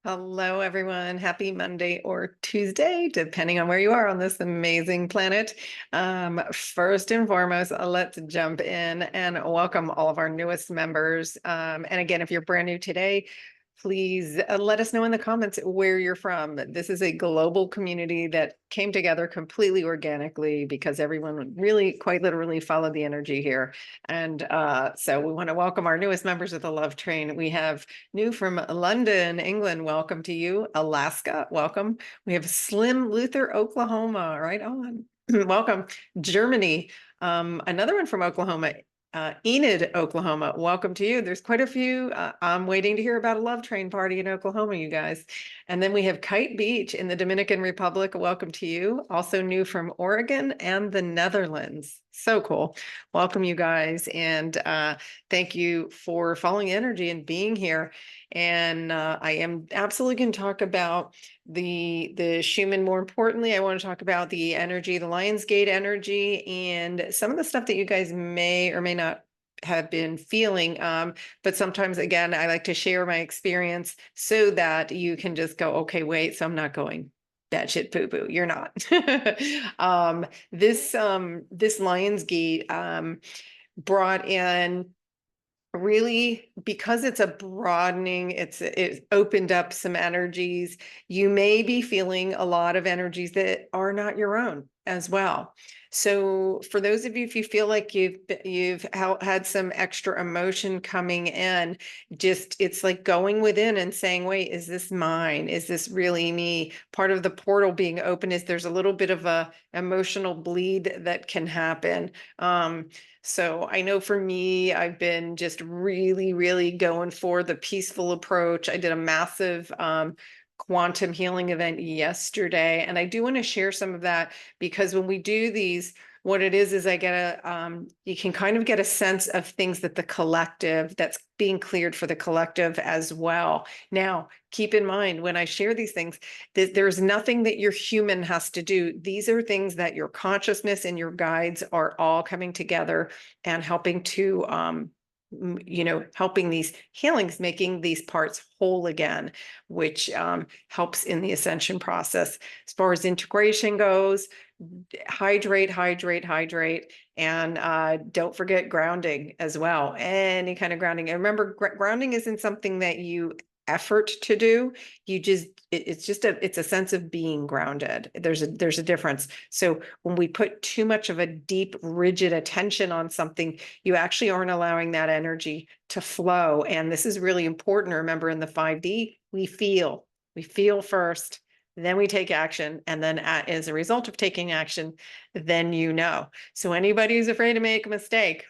Hello, everyone. Happy Monday or Tuesday, depending on where you are on this amazing planet. First and foremost, let's jump in and welcome all of our newest members. And again, if you're brand new today, please let us know in the comments where you're from. This is a global community that came together completely organically because everyone really quite literally followed the energy here. And so we want to welcome our newest members of the Love Train. We have new from London, England. Welcome to you. Alaska, welcome. We have Slim Luther, Oklahoma. Right on. Welcome. Germany. Another one from Oklahoma. Enid, Oklahoma. Welcome to you. There's quite a few. I'm waiting to hear about a love train party in Oklahoma, you guys. And then we have Kite Beach in the Dominican Republic. Welcome to you. Also new from Oregon and the Netherlands. So cool. Welcome, you guys. And thank you for following energy and being here. And I am absolutely going to talk about the Schumann. More importantly, I want to talk about the energy, the Lionsgate energy, and some of the stuff that you guys may or may not have been feeling. But sometimes, again, I like to share my experience so that you can just go, okay, wait, so I'm not going batshit poo-poo. You're not. This Lionsgate brought in really, because it's a broadening, it opened up some energies. You may be feeling a lot of energies that are not your own as well. So for those of you, if you feel like you've had some extra emotion coming in, just it's like going within and saying, wait, is this mine? Is this really me? Part of the portal being open is there's a little bit of a emotional bleed that can happen. So I know for me, I've been just really, really going for the peaceful approach. I did a massive quantum healing event yesterday, and I do want to share some of that because when we do these, what it is I get you can kind of get a sense of things that the collective that's being cleared for the collective as well. Now, keep in mind when I share these things, there's nothing that your human has to do. These are things that your consciousness and your guides are all coming together and helping to helping these healings, making these parts whole again, which helps in the ascension process. As far as integration goes, hydrate, hydrate, hydrate, and don't forget grounding as well. Any kind of grounding. And remember, grounding isn't something that you effort to do. It's a sense of being grounded. There's a difference. So when we put too much of a deep, rigid attention on something, you actually aren't allowing that energy to flow. And this is really important. Remember, in the 5D, we feel first, then we take action. And then as a result of taking action, then So anybody who's afraid to make a mistake,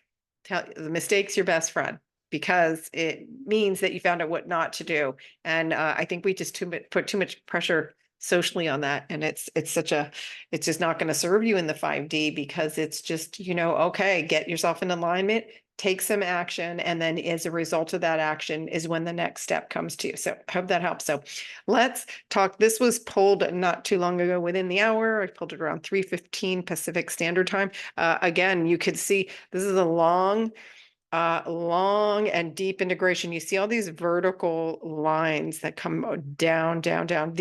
the mistake's your best friend, because it means that you found out what not to do. And I think we just put too much pressure socially on that. And it's just not going to serve you in the 5D, because it's just, okay, get yourself in alignment, take some action. And then as a result of that action is when the next step comes to you. So I hope that helps. So let's talk. This was pulled not too long ago, within the hour. I pulled it around 3:15 Pacific Standard Time. Again, you could see this is a long and deep integration. You see all these vertical lines that come down, down, down.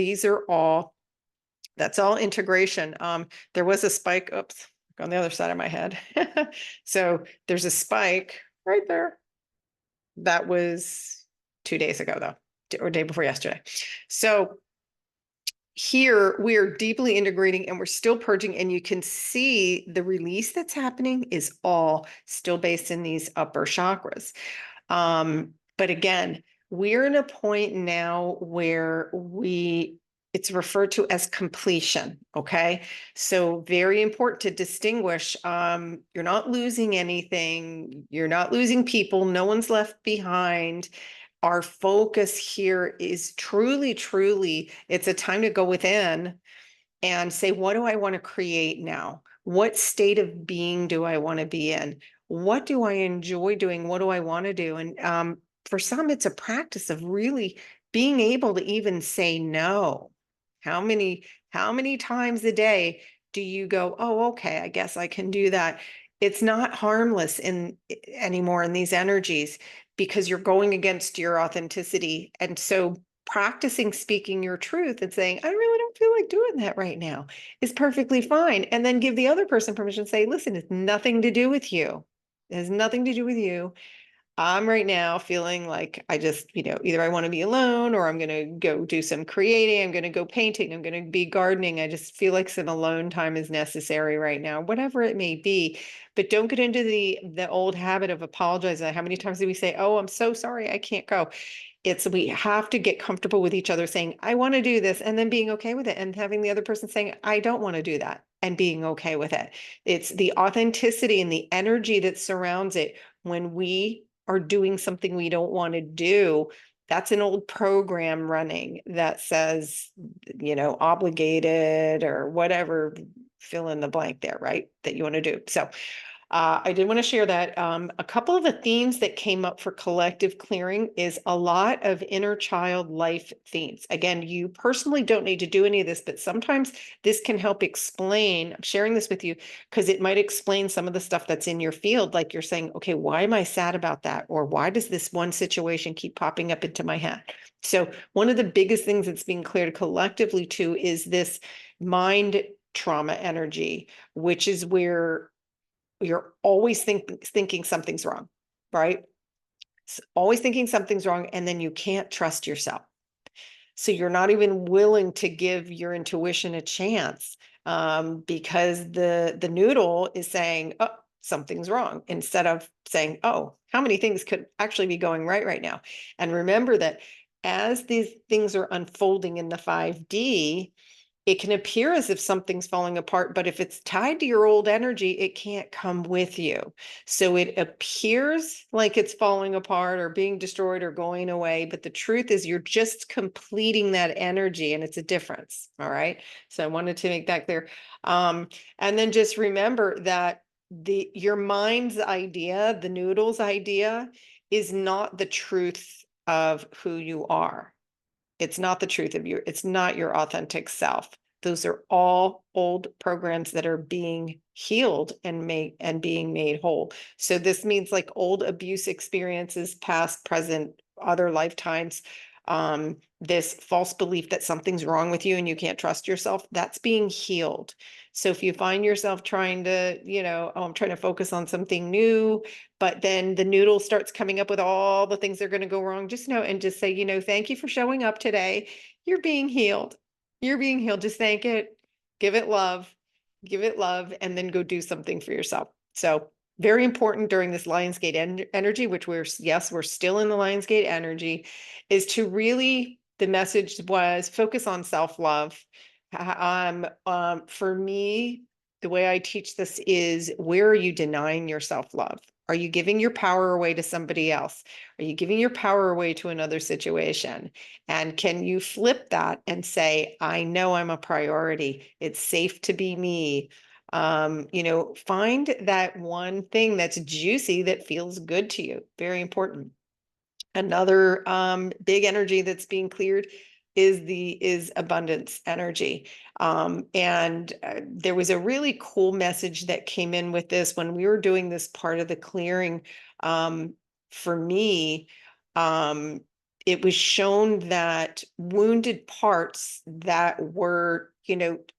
That's all integration. There was a spike, oops, on the other side of my head. So there's a spike right there. That was 2 days ago, though, or day before yesterday. So here we are deeply integrating and we're still purging, and you can see the release that's happening is all still based in these upper chakras. But again, we're in a point now where it's referred to as completion. Okay. So very important to distinguish. You're not losing anything. You're not losing people. No one's left behind. Our focus here is truly, truly, it's a time to go within and say, what do I want to create now? What state of being do I want to be in? What do I enjoy doing? What do I want to do? And for some, it's a practice of really being able to even say no. How many times a day do you go, oh, okay, I guess I can do that? It's not harmless anymore in these energies, because you're going against your authenticity. And so practicing speaking your truth and saying, I really don't feel like doing that right now, is perfectly fine. And then give the other person permission to say, listen, it's nothing to do with you. It has nothing to do with you. I'm right now feeling like I just, either I want to be alone, or I'm going to go do some creating. I'm going to go painting. I'm going to be gardening. I just feel like some alone time is necessary right now, whatever it may be. But don't get into the old habit of apologizing. How many times do we say, oh, I'm so sorry, I can't go? We have to get comfortable with each other saying, I want to do this, and then being okay with it, and having the other person saying, I don't want to do that, and being okay with it. It's the authenticity and the energy that surrounds it. When we are doing something we don't want to do, that's an old program running that says, obligated or whatever, fill in the blank there, right? That you want to do. So I did want to share that. A couple of the themes that came up for collective clearing is a lot of inner child life themes. Again, you personally don't need to do any of this, but sometimes this can help explain. I'm sharing this with you because it might explain some of the stuff that's in your field. Like you're saying, okay, why am I sad about that? Or why does this one situation keep popping up into my head? So one of the biggest things that's being cleared collectively too is this mind trauma energy, which is where you're always thinking something's wrong, right? Always thinking something's wrong, and then you can't trust yourself. So you're not even willing to give your intuition a chance, because the noodle is saying, oh, something's wrong, instead of saying, oh, how many things could actually be going right now? And remember that as these things are unfolding in the 5D, it can appear as if something's falling apart, but if it's tied to your old energy, it can't come with you. So it appears like it's falling apart or being destroyed or going away, but the truth is you're just completing that energy, and it's a difference. All right. So I wanted to make that clear. And then just remember that your mind's idea, the noodle's idea, is not the truth of who you are. It's not the truth of you. It's not your authentic self. Those are all old programs that are being healed and being made whole. So this means like old abuse experiences, past, present, other lifetimes, this false belief that something's wrong with you and you can't trust yourself, that's being healed. So if you find yourself trying to, oh, I'm trying to focus on something new, but then the noodle starts coming up with all the things that are going to go wrong, just know and just say, thank you for showing up today. You're being healed. You're being healed. Just thank it, give it love, and then go do something for yourself. So very important during this Lionsgate energy, which we're still in the Lionsgate energy, is to really, the message was focus on self-love. For me, the way I teach this is, where are you denying your self-love? Are you giving your power away to somebody else? Are you giving your power away to another situation? And can you flip that and say, I know I'm a priority. It's safe to be me. Find that one thing that's juicy that feels good to you. Very important. Another big energy that's being cleared is abundance energy. And there was a really cool message that came in with this when we were doing this part of the clearing. For me, it was shown that wounded parts that were,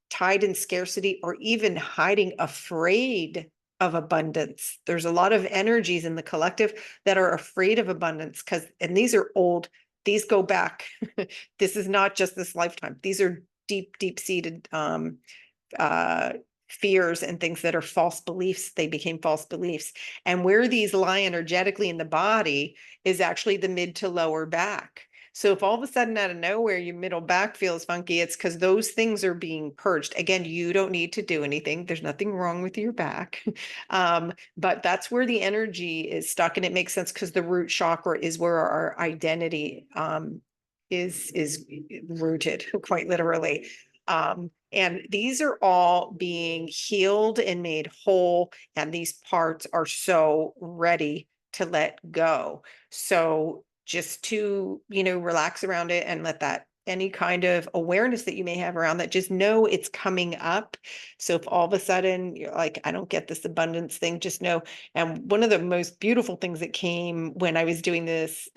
tied in scarcity or even hiding, afraid of abundance. There's a lot of energies in the collective that are afraid of abundance, and these are old, these go back. This is not just this lifetime. These are deep seated fears and things that are false beliefs. They became false beliefs. And where these lie energetically in the body is actually the mid to lower back. So if all of a sudden out of nowhere your middle back feels funky, it's because those things are being purged. Again, you don't need to do anything. There's nothing wrong with your back. But that's where the energy is stuck. And it makes sense because the root chakra is where our identity is rooted, quite literally. And these are all being healed and made whole, and these parts are so ready to let go. So just to, relax around it and let that, any kind of awareness that you may have around that, just know it's coming up. So if all of a sudden you're like, I don't get this abundance thing, just know. And one of the most beautiful things that came when I was doing this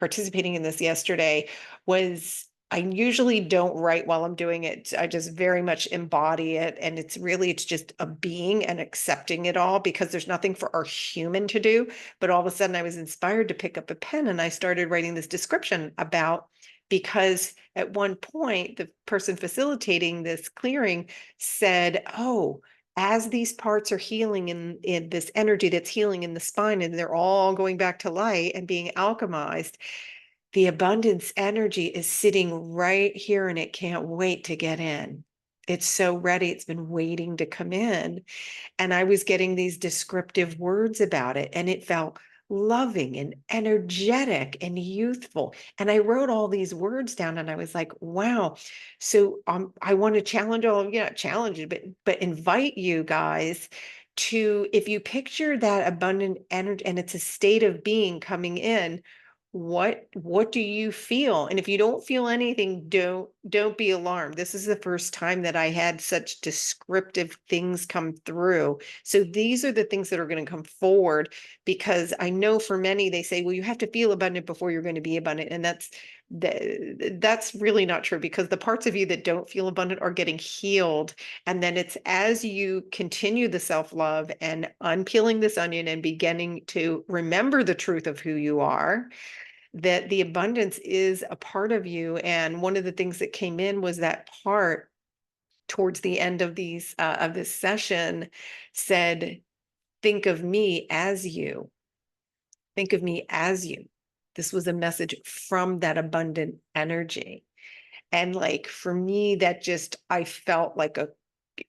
participating in this yesterday was I usually don't write while I'm doing it. I just very much embody it. And it's just a being and accepting it all because there's nothing for our human to do. But all of a sudden I was inspired to pick up a pen and I started writing this description about, because at one point the person facilitating this clearing said, oh, as these parts are healing in this energy that's healing in the spine and they're all going back to light and being alchemized, the abundance energy is sitting right here and it can't wait to get in. It's so ready. It's been waiting to come in. And I was getting these descriptive words about it, and it felt loving and energetic and youthful. And I wrote all these words down and I was like, wow. So I want to challenge all of you, not challenge you, but invite you guys to, if you picture that abundant energy and it's a state of being coming in, what do you feel? And if you don't feel anything, don't be alarmed. This is the first time that I had such descriptive things come through. So these are the things that are going to come forward, because I know for many they say, well, you have to feel abundant before you're going to be abundant. And that's really not true, because the parts of you that don't feel abundant are getting healed. And then it's as you continue the self-love and unpeeling this onion and beginning to remember the truth of who you are, that the abundance is a part of you. And one of the things that came in was that part towards the end of this session said, think of me as you. Think of me as you. This was a message from that abundant energy. And like, for me, that just, I felt like a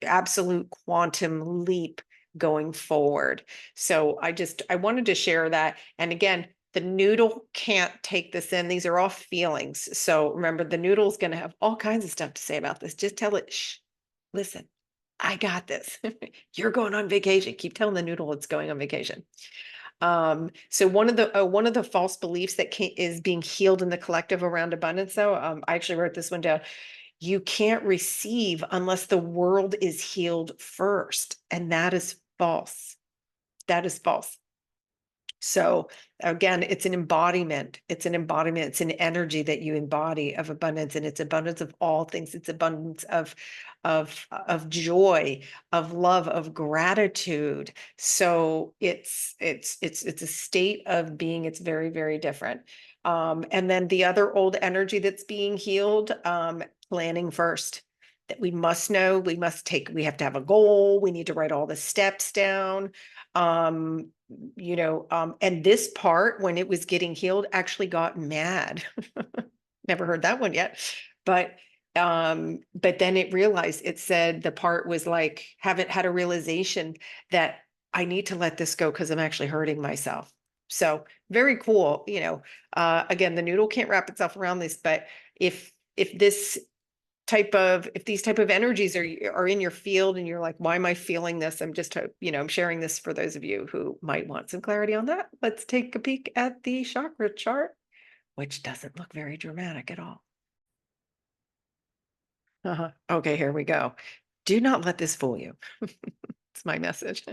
absolute quantum leap going forward. So I wanted to share that. And again, the noodle can't take this in. These are all feelings. So remember, the noodle's going to have all kinds of stuff to say about this. Just tell it, shh, listen, I got this. You're going on vacation. Keep telling the noodle it's going on vacation. So one of the false beliefs that is being healed in the collective around abundance, though, I actually wrote this one down. You can't receive unless the world is healed first. And that is false. That is false. So again, it's an embodiment. It's an embodiment. It's an energy that you embody of abundance, and it's abundance of all things. It's abundance of joy, of love, of gratitude. So it's a state of being. It's very, very different. And then the other old energy that's being healed, planning first. That we must know, we have to have a goal. We need to write all the steps down. And this part, when it was getting healed, actually got mad. Never heard that one yet. But then it realized, it said the part was like, haven't had a realization that I need to let this go because I'm actually hurting myself. So very cool. Again, the noodle can't wrap itself around this, but if these type of energies are in your field and you're like, why am I feeling this? I'm sharing this for those of you who might want some clarity on that. Let's take a peek at the chakra chart, which doesn't look very dramatic at all. Okay, here we go. Do not let this fool you. It's my message.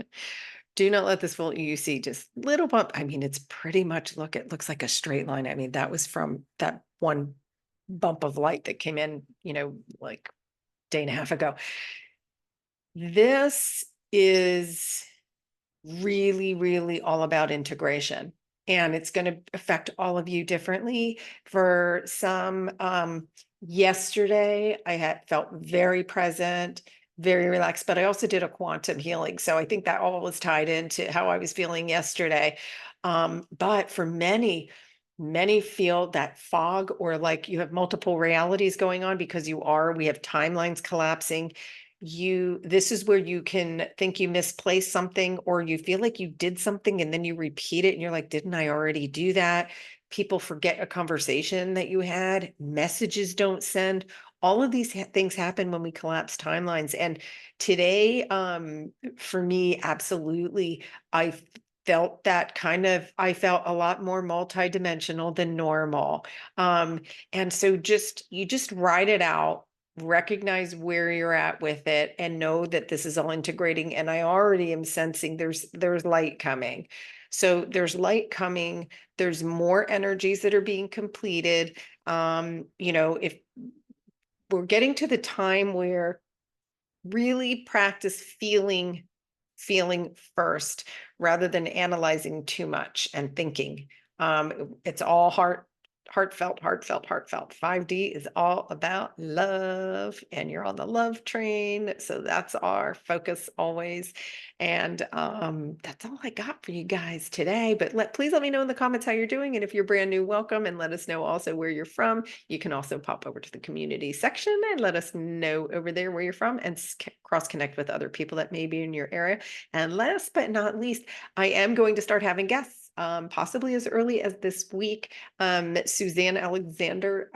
Do not let this fool you. You see just little bump. I mean, it's pretty much, it looks like a straight line. I mean, that was from that one bump of light that came in, like day and a half ago. This is really, really all about integration, and it's going to affect all of you differently. For some, yesterday I had felt very present, very relaxed, but I also did a quantum healing. So I think that all was tied into how I was feeling yesterday. But for many feel that fog, or like you have multiple realities going on, because we have timelines collapsing. This is where you can think you misplaced something, or you feel like you did something and then you repeat it and you're like, didn't I already do that? People forget a conversation that you had, messages don't send. All of these things happen when we collapse timelines. And today, for me, absolutely, I felt I felt a lot more multidimensional than normal. And so you just write it out, recognize where you're at with it, and know that this is all integrating. And I already am sensing there's light coming. So there's light coming, there's more energies that are being completed. If we're getting to the time where really practice feeling first rather than analyzing too much and thinking. It's all heartfelt. 5D is all about love, and you're on the love train. So that's our focus always. And that's all I got for you guys today. But please let me know in the comments how you're doing. And if you're brand new, welcome, and let us know also where you're from. You can also pop over to the community section and let us know over there where you're from, and cross connect with other people that may be in your area. And last but not least, I am going to start having guests. Possibly as early as this week. Suzanne Alexander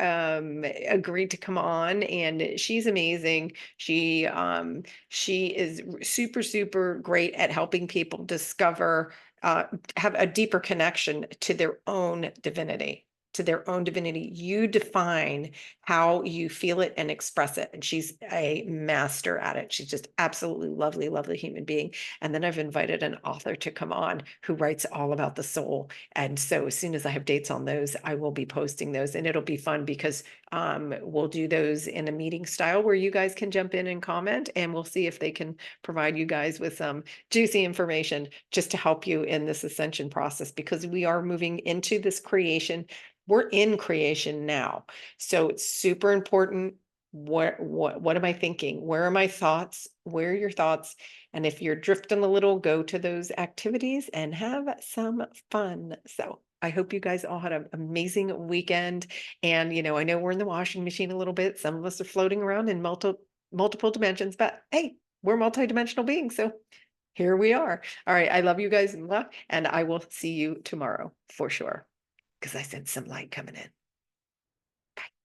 agreed to come on, and she's amazing. She is super, super great at helping people discover, have a deeper connection to their own divinity. You define how you feel it and express it. And she's a master at it. She's just absolutely lovely, lovely human being. And then I've invited an author to come on who writes all about the soul. And so as soon as I have dates on those, I will be posting those, and it'll be fun because we'll do those in a meeting style where you guys can jump in and comment, and we'll see if they can provide you guys with some juicy information just to help you in this ascension process, because we are moving into this creation. We're in creation now. So it's super important. What am I thinking? Where are my thoughts? Where are your thoughts? And if you're drifting a little, go to those activities and have some fun. So I hope you guys all had an amazing weekend. And, I know we're in the washing machine a little bit. Some of us are floating around in multiple dimensions, but hey, we're multidimensional beings. So here we are. All right. I love you guys, and I will see you tomorrow for sure, because I sense some light coming in.